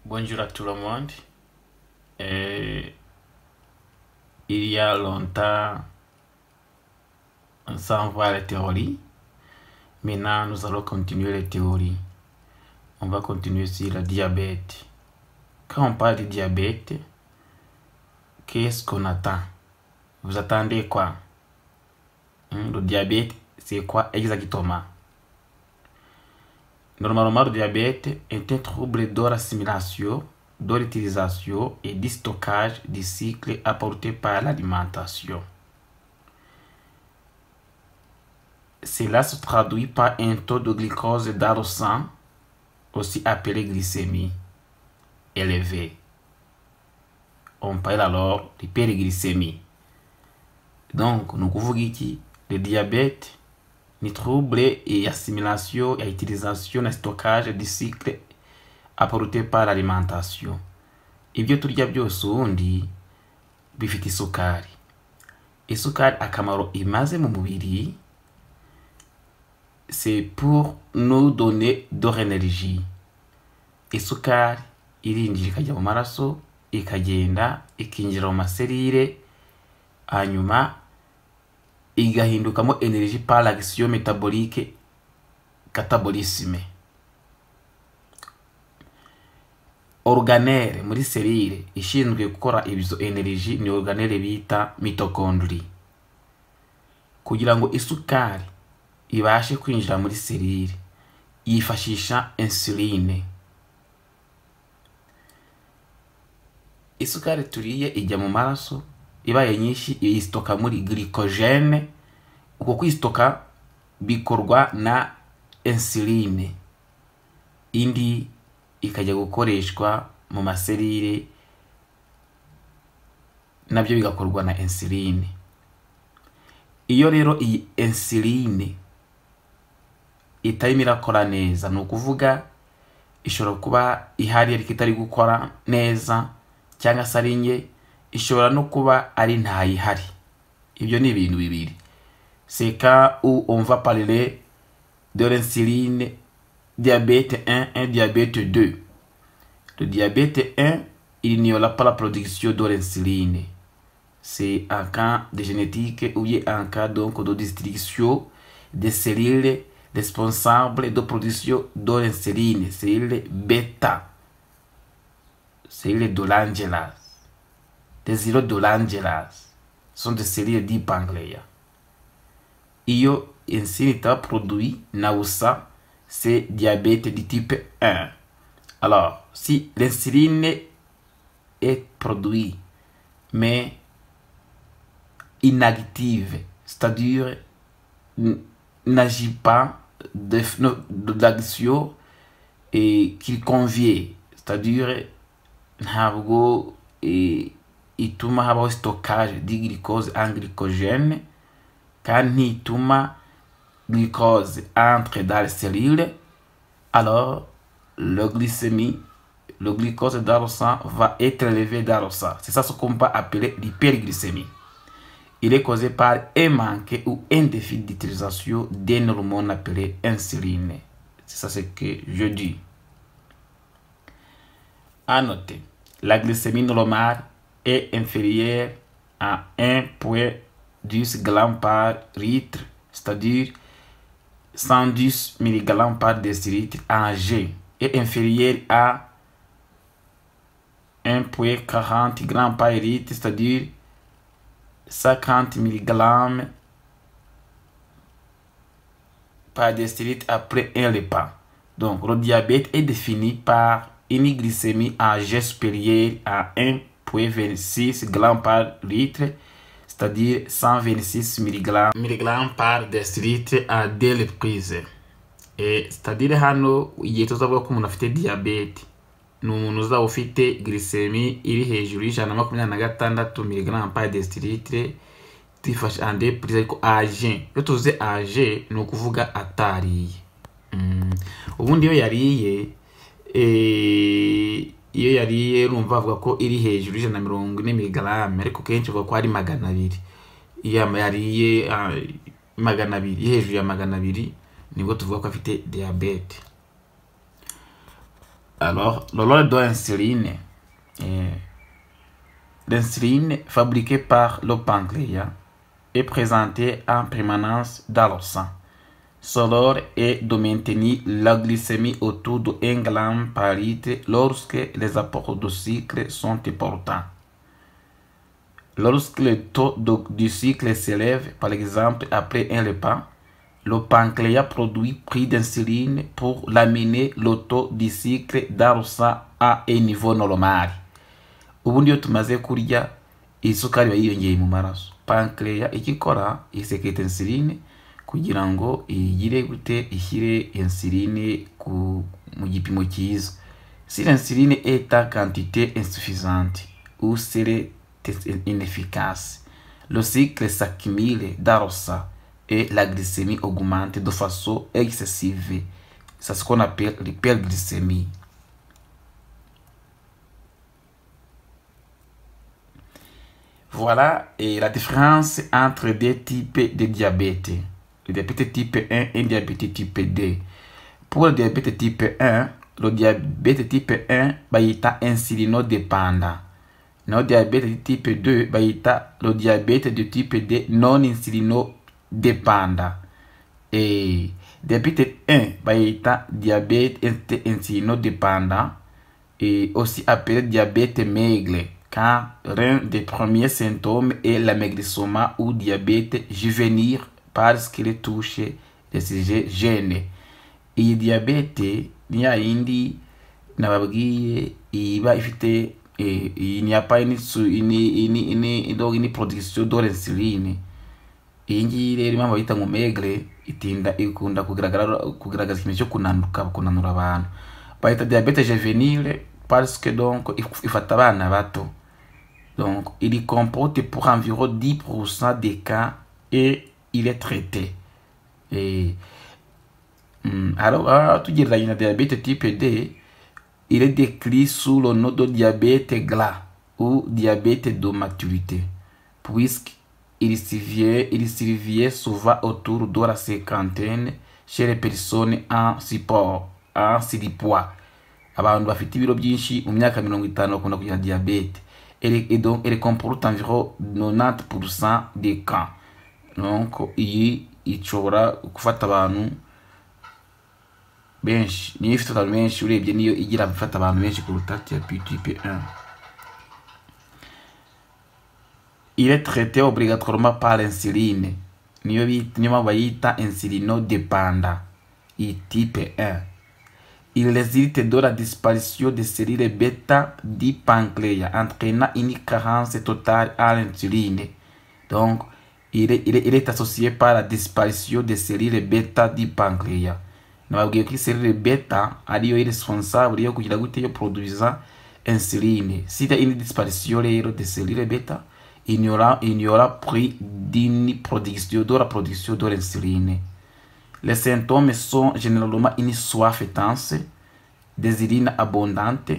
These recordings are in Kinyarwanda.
Bonjour à tout le monde. Il y a longtemps, sans voir les théories. Maintenant, nous allons continuer les théories. On va continuer sur le diabète. Quand on parle de diabète, qu'est-ce qu'on attend? Vous attendez quoi? Le diabète, c'est quoi exactement? Normalement, le diabète est un trouble de l'assimilation, de l'utilisation et du stockage du cycle apporté par l'alimentation. Cela se traduit par un taux de glucose dans le sang, aussi appelé glycémie, élevé. On parle alors d'hyperglycémie. Donc, nous pouvons dire que le diabète ni trouble et assimilation et utilisation et stockage du cycle apporté par l'alimentation. Ibyo turya byose ubundi bifite isukari. Isukari akamaro imaze mu mubiri, c'est pour nous donner de l'énergie. Isukari irinjira ikajya mu maraso, ikagenda ikinjira mu maserire, hanyuma igahindukamo energie par l'action métabolique catabolisme. Organelle muri serire ishinzwe gukora ibizo energie ni organelle bita mitochondrie. Kugira ngo isukari ibashe kwinjira muri serire yifashisha insuline. Isukari turiye ijya mu maraso, ibaye nyinshi iyistoka muri glycogène. Uko kwistoka bikorwa na insuline, indi ikajya gukoreshwa mu maserire, nabyo bigakorwa na insuline. Iyo rero iyi insuline itarimo irakora neza, ni ukuvuga ishobora kuba ihari ariko itari gukora neza, cyangwa se ari nke, ishobora no kuba ari ntayihari. Ibyo ni ibintu bibiri. C'est cas où on va parler de l'insuline diabète 1 et diabète 2. Le diabète 1, il n'y aura pas la production de l'insuline. C'est un cas de génétique ou un cas donc de destruction des cellules responsables de production de l'insuline, cellules bêta, cellules de l'angélase. Des îlots de l'angélase sont des cellules du pancréas. Iyo insuline est produit, nausa, c'est diabète du type 1. Alors, si l'insuline est produite, mais inactive, c'est-à-dire n'agit pas d'action et qu'il convient, c'est-à-dire ntabwo ituma habaho stockage du glucose en glycogène, kandi ntituma glucose entre dans les cellules, alors le glucose dans le sang va être élevé dans le sang. C'est ça ce qu'on peut appeler l'hyperglycémie. Il est causé par un manque ou un défi d'utilisation d'un hormone appelé insuline. C'est ça ce que je dis. À noter, la glycémie normale est inférieure à 1,10 g par litre, c'est-à-dire 110 mg par décilitre en G, est inférieure à 1,40 g par litre, c'est-à-dire 50 mg par décilitre après un repas. Donc, le diabète est défini par une glycémie en G supérieure à 1,26 g par litre, c'est-à-dire 126 mg par décilitre à 2 reprises. C'est-à-dire hano igihe tuzavuga ko umuntu afite diabète ni umuntu uzaba ufite glycémie iri hejuru y'126 mg par décilitre, tuyifashe en 2 reprises. Ariko age, iyo tuvuze age ni ukuvuga atariye. Ubundi iyo yariye urumva avuga ko iri hejuru y'140 mg, ariko kenshi uvuga ko ari 200. Iyo yariye 200, hejuru ya 200, nibwo tuvuga ko afite diabète. Alors, le rôle de l'insuline, l'insuline fabriquée par le pancréas est présentée en permanence dans le sang. Son rôle est de maintenir la glycémie autour de 1 g par litre lorsque les apports de sucre sont importants. Lorsque le taux du sucre s'élève, par exemple après un repas, le pancréas produit plus d'insuline pour l'amener le taux du sucre dans le sang à un niveau normal. Ubundi iyo tumaze kurya isukari iba yiyongeye mu maraso, pancreas icyo ikora iseketa insuline kugira ngo igire gute ishyire insuline mu gipimo cyiza. Si l'insuline est en quantité insuffisante ou serait inefficace, le sucre s'accumule dans le sang et la glycémie augmente de façon excessive. C'est ce qu'on appelle l'hyperglycémie. Voilà la différence entre deux types de diabète. Le diabète type 1 et le diabète type 2. Pour le diabète type 1, le diabète type 1 est insulinodépendant. Le diabète type 2 le diabète de type 2 non insulinodépendant. Et diabète 1 est diabète insulinodépendant et aussi appelé diabète maigre, car l'un des premiers symptômes est l'amaigrissement ou diabète juvénile parce qu'il touche les gènes. Iyi diabète ni ya yindi nababwiye iba ifite il n'y a pas une production de l'insuline. Iyi ngiyi rero impamvu bayita ngo maigre ikunda kugaragaza ikintu cyo kunanura abantu. Bayita diabète juvénile parce que donc ifata abana bato. Donc il comporte pour environ 10% des cas et il est traité. Et alors tugereranya na diabète type 2, il est décrit sous le nom de diabète gras ou diabète de maturité, puisqu'il survient souvent autour de la cinquantaine chez les personnes en surpoids. Abantu bafite ibiro byinshi mu myaka 50 bakunda kugira diabète. Et donc elle comporte environ 90% des cas. Donc iyi ishobora gufata abantu benshi, niyo ifite abantu benshi urebye niyo igira gufata abantu benshi kuruta diabète type 1. Il est traité obligatoirement par l'insuline, niyo bayita insulinodépendant type 1. Il résulte de la disparition des cellules bêta du pancréas, entraînant une carence totale à l'insuline. Donc, il est associé par la disparition des cellules bêta du pancréas. Nababwiye ko cellules bêta ariyo responsable yo kugira gute yo produisa insuline. S'il y a une disparition des cellules bêta, il n'y aura plus d'une production de l'insuline. Les symptômes sont généralement une soif intense, des urines abondantes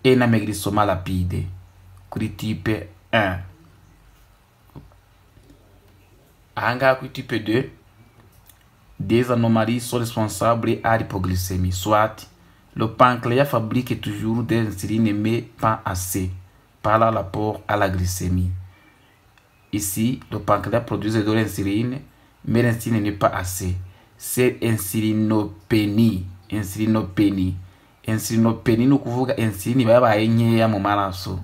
et un amaigrissement rapide. Kuri type 1. Ahangaha kuri type 2, des anomalies sont responsables à l'hypoglycémie. Soit le pancréas fabrique toujours de l'insuline mais pas assez par rapport à la glycémie. Ici, le pancréas produit de l'insuline mais l'insuline n'est pas assez. C'est insulinopénie. Insulinopénie ni ukuvuga insuline babaye nkeya mu maraso.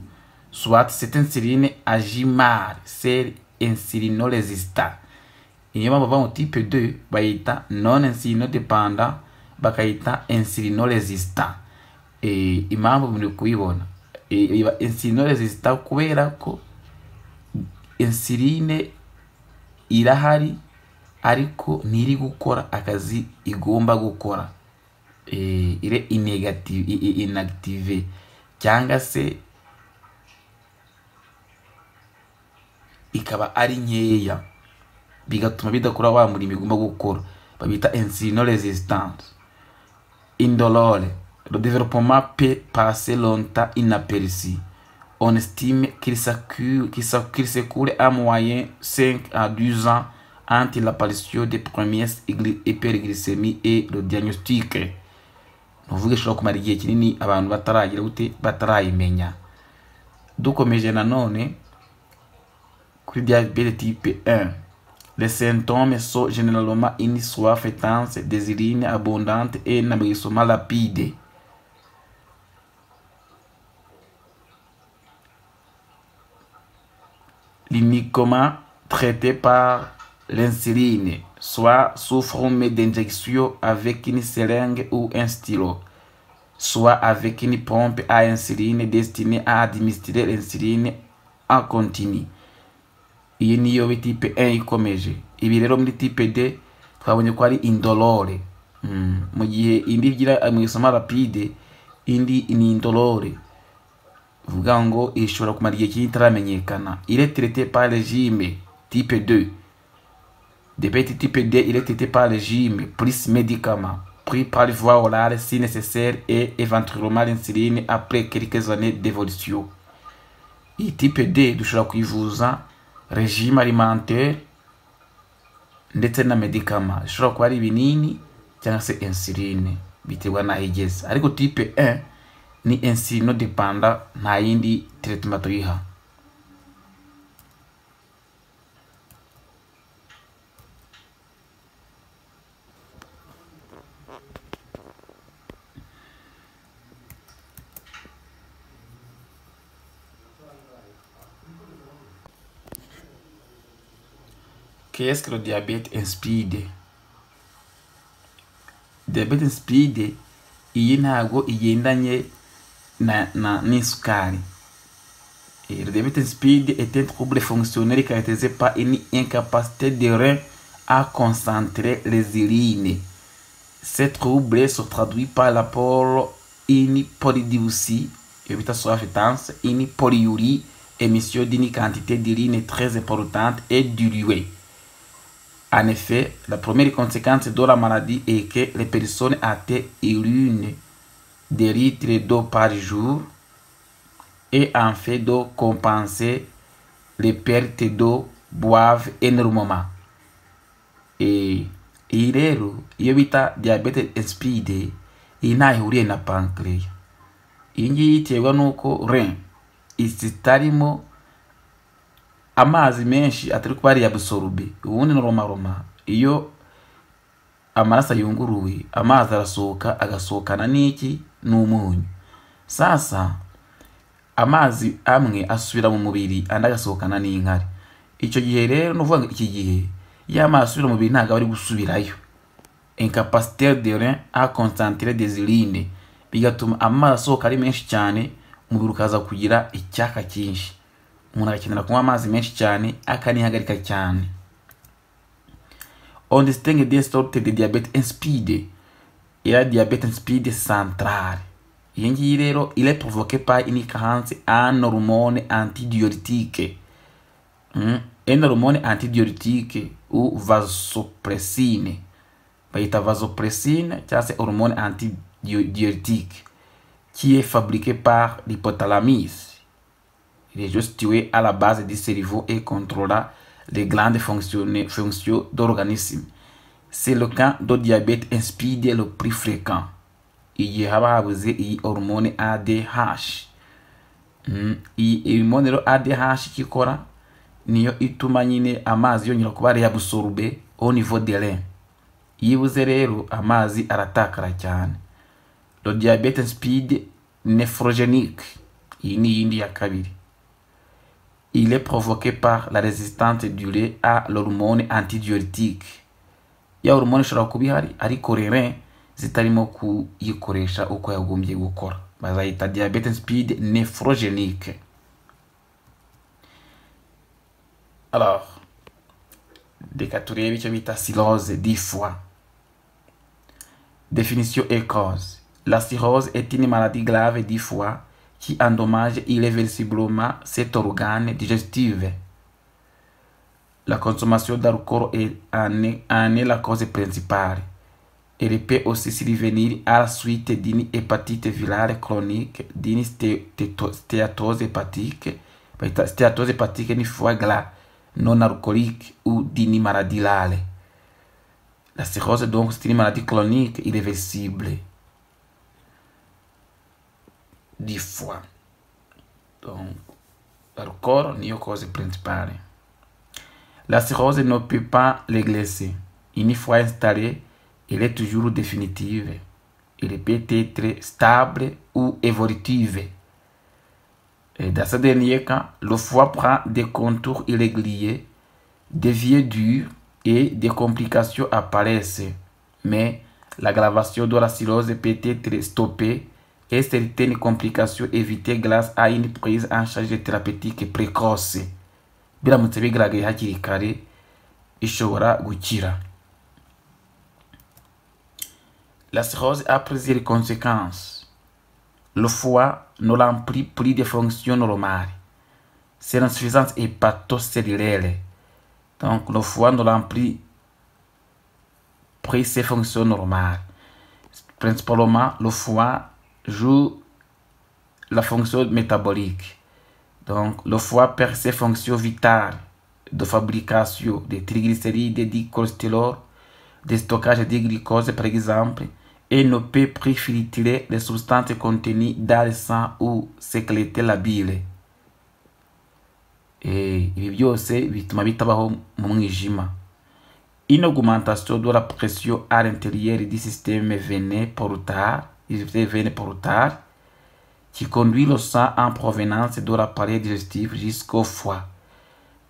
Soit cette insuline agit mal, c'est insulinorésistant. Iyo bava mu type 2 bayita non insulinodépendant, bakayita insulinorésistant. Impamvu muri kuyibona iba insulinorésistant kubera ko insuline irahari ariko ntiri gukora akazi igomba gukora. Il est inactive cyangwa se ikaba ari nkeya bigatuma bidakora wa murimo igomba gukora, babita insulinorésistance. Indolore, le développement peut passer longtemps inaperçu. On estime qu'il s'écoule en moyenne 5 à 12 ans entre l'apparition des premières hyperglycémies et le diagnostic. nuvuga ishobora kumara igihe kinini abantu bataragira gute batarayimenya. Dukomeje nanone kuri diabète type 1, les symptômes sont généralement une soif intense, des urines abondantes et un amaigrissement rapide. Uniquement traité par l'insuline, soit sous forme d'injection avec une seringue ou un stylo, soit avec une pompe à insuline destinée à administrer l'insuline en continu. Iyi niyo type 1 ikomeje. Ibi rero muri type D twabonye ko ari indolore. Mu gihe indi igira amaigrissement rapide, indi ni indolore. Vuga ngo ishobora kumara igihe kinini itaramenyekana. Il est traité par régime type 2. Diabète type D, il est traité par régime plus médicaments, pris par voie orale si nécessaire et éventuellement l'insuline après quelques années d'évolution. Iyi type D dushobora kwivuza régime alimentaire ndetse na medicament. Ishobora kuba ari ibinini cyangwa se insuline biterwa n'aho igeze. Ariko type 1 ni insulino dependa, nta yindi treatment tuyiha. Qu'est-ce que le diabète insipide? Diabète insipide iyi ntago igendanye n'isukari. Le diabète insipide est un trouble fonctionnel caractérisé par une incapacité des reins à concentrer les urines. Ce trouble se traduit par l'apport une polydipsie, une polyurie, émission d'une quantité d'urine très importante et diluée. En effet, la première conséquence de la maladie est que les personnes atteintes urinent des litres d'eau par jour et en fait de compenser les pertes d'eau boivent énormément. Et rero iyo bita diabète insipide iyi ntaho ihuriye na pancreas. Iyi ngiyi iterwa nuko rein zitarimo amazi menshi atari kuba yabsorbe. Ubundi noroma iyo amaraso yunguruwe amazi arasohoka agasohokana n'iki n'umunyu. Sasa amazi amwe asubira mu mubiri andi agasohokana n'inkari. Icyo gihe rero nuvuga ngo iki gihe y'amazi asubira mu mubiri ntago ari gusubirayo. Incapacité des reins à concentrer des urines bigatuma amazi asohoka ari menshi cyane, umubiri ukaza kugira icyaka cyinshi. Umuntu agakenera kunywa amazi menshi cyane akanihagarika cyane. On distingue des sortes de diabète insipide. Il y a diabète insipide central. Iyi ngiyi rero il est provoqué par une carence en hormones antidiurétiques. Une hormone antidiurétique ou vasopressine. Bayita vasopressine cyangwa se hormone antidiurétique qui est fabriquée par l'hypothalamus. Il est juste situé à la base du cerveau et contrôle les grandes fonctions de l'organisme. C'est le cas de diabète insipide le plus fréquent. Igihe haba habuze iyi hormone ADH. Iyi hormone rero ADH ikikora niyo ituma nyine amazi yongera kuba yabsorbe au niveau des reins. Yibuze rero amazi aratakara cyane. Le diabète insipide nephrogénique. Iyi ni yindi ya kabiri. Il est provoqué par la résistance du lait à l'hormone antidiurétique. Ya hormone ishobora kuba ihari ariko rein zitarimo kuyikoresha uko yagombye gukora. Bazayita diabète insipide nephrogénique. Alors, reka turebe icyo bita cirrhose du foie. Définition et cause. La cirrhose est une maladie grave du foie qui endommage irréversiblement cet organe digestif. La consommation d'alcool en est la cause principale. Elle peut aussi survenir à la suite d'une hépatite virale chronique, d'une stéatose hépatique, stéatose hépatique du foie gras non alcoolique ou d'une maladie rare. La cirrhose donc c'est une maladie chronique irréversible. du foie. Donc, le corps n'est pas cause principale. La cirrhose ne peut pas les laisser. Une fois installée, elle est toujours définitive. Elle peut être stable ou évolutive. Et dans ce dernier cas, le foie prend des contours irréguliers, des vieux durs et des complications apparaissent. Mais l'aggravation de la cirrhose peut être stoppée et certaines complications évitées grâce à une prise en charge thérapeutique précoce. Biramutse bigaragaye hakiri kare ishobora gukira. La cirrhose a plusieurs conséquences. Le foie ne remplit plus de fonctions normales. C'est une insuffisance hépatocellulaire. Donc le foie ne remplit plus ses fonctions normales. Principalement, le foie joue la fonction métabolique. Donc, le foie perd ses fonctions vitales de fabrication des triglycérides, du cholestérol, de stockage de glucose par exemple, et ne peut plus filtrer les substances contenues dans le sang ou sécréter la bile. Et ibi byose bituma bitabaho mu mwijima. Une augmentation de la pression à l'intérieur du système veineux porteur, qui conduit le sang en provenance de l'appareil digestif jusqu'au foie.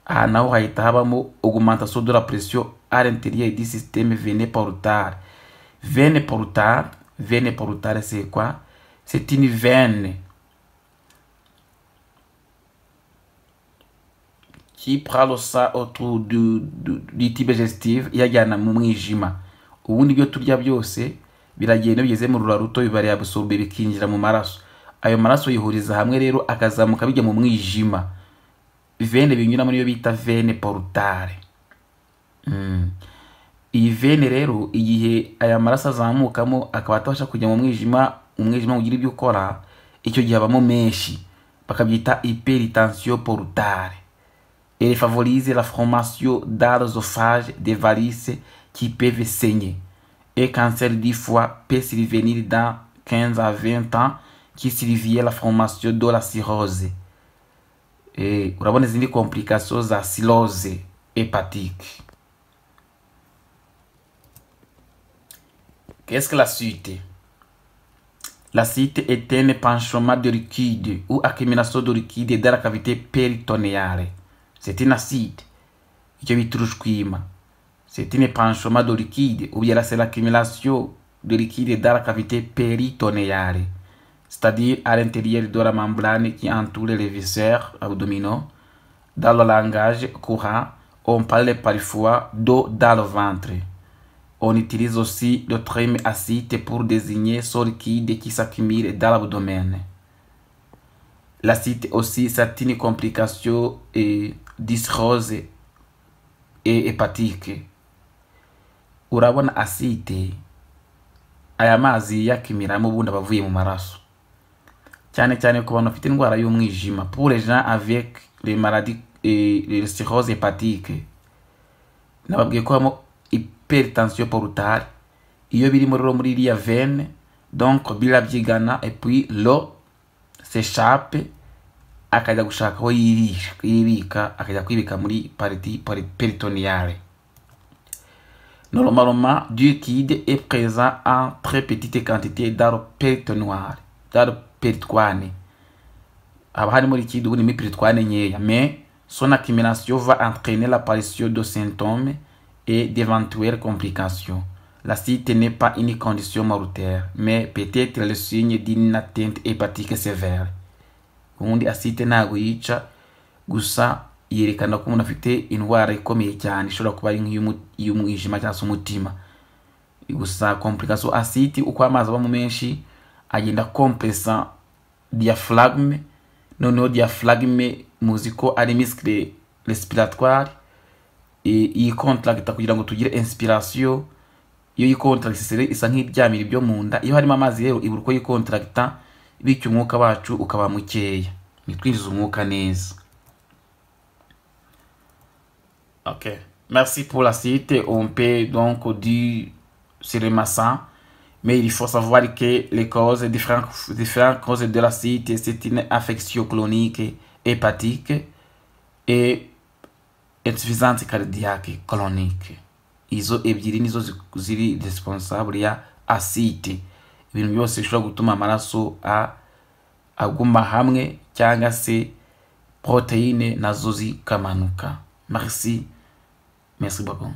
Naho hahita habamo augmentation de la pression à l'intérieur du système veineux porteur. Veine portale, c'est quoi? C'est une veine qui prend le sang autour du tube digestif iyajyana mu mwijima. Ubundi byo turya byose biragenda bigeze mu rura ruto bibari absorbe bikinjira mu maraso. Ayo maraso yihuriza hamwe rero akazamuka bijya mu mwijima. Veine binyura muri yo bita veine portale. Iyi veine rero igihe aya maraso azamukamo akaba atabasha kujya mu mwijima, umwijima ugira ibyo ukora, icyo gihe abamo menshi bakabyita hypertension portale. Elle favorise la formation dans l'œsophage des varices qui peuvent saigner. Et cancer du foie peut survenir dans 15 à 20 ans qui survient la formation de la cirrhose. Et urabona izindi complications za cirrhose hépatique. Qu'est-ce que la suite? La suite est un épanchement de liquide ou accumulation de liquide dans la cavité péritonéale. C'est un acide. C'est un épanchement de liquide ou bien c'est l'accumulation de liquide dans la cavité péritonéale, c'est-à-dire à l'intérieur de la membrane qui entoure les viscères abdominaux. Dans le langage courant, on parle parfois d'eau dans le ventre. On utilise aussi le terme acide pour désigner ce liquide qui s'accumule dans l'abdomen. L'acide aussi, c'est une complication de cirrhose et hépatique. Urabona acide aya mazi yakimiramo ubundi abavuye mu maraso, cyane cyane ku bantu bafite indwara y'umwijima. Pour les gens avec les maladies les cirrhose hépatique, nababwiye ko hamo hypertension portale. Iyo biri muri iriya veine, donc birabyigana et puis l'eau s'échappe akajya gushaka aho yibika, akajya kwibika muri partie péritonéale. Normalement, du liquide est présent en très petite quantité dans le péritonéal, dans le péritoine. Haba harimo liquide ubundi muri péritoine nkeya, mais son accumulation va entraîner l'apparition de symptômes et d'éventuelles complications. L'acide n'est pas une condition mortelle, mais peut-être le signe d'une atteinte hépatique sévère. Ubundi acide ntago yica, gusa yerekana ko umuntu afite indwara ikomeye cyane ishobora kuba ari nk'iy'umwijima cyangwa se umutima. Gusa complication acide uko amazi aba mu menshi agenda compressa diaphragme. Noneho diaphragme muzi ko ari muscle respiratoire iyi contracta kugira ngo tugire inspiration. Iyo yicontracte isa nk'iryamira ibyo mu nda. Iyo harimo amazi rero ibura uko yicontracta, bityo umwuka wacu ukaba mukeya, nitwinjiza umwuka neza. Ok, merci pour la suite. On peut donc dire sur le massant Mais il faut savoir que les causes, différentes causes de l'acide, c'est une affection chronique hépatique et insuffisance cardiaque chronique. Izo ebyiri nizo ziri responsable ya acide. Ibintu byose bishobora gutuma amaraso aguma hamwe cyangwa se proteine nazo zikamanuka. Merci beaucoup.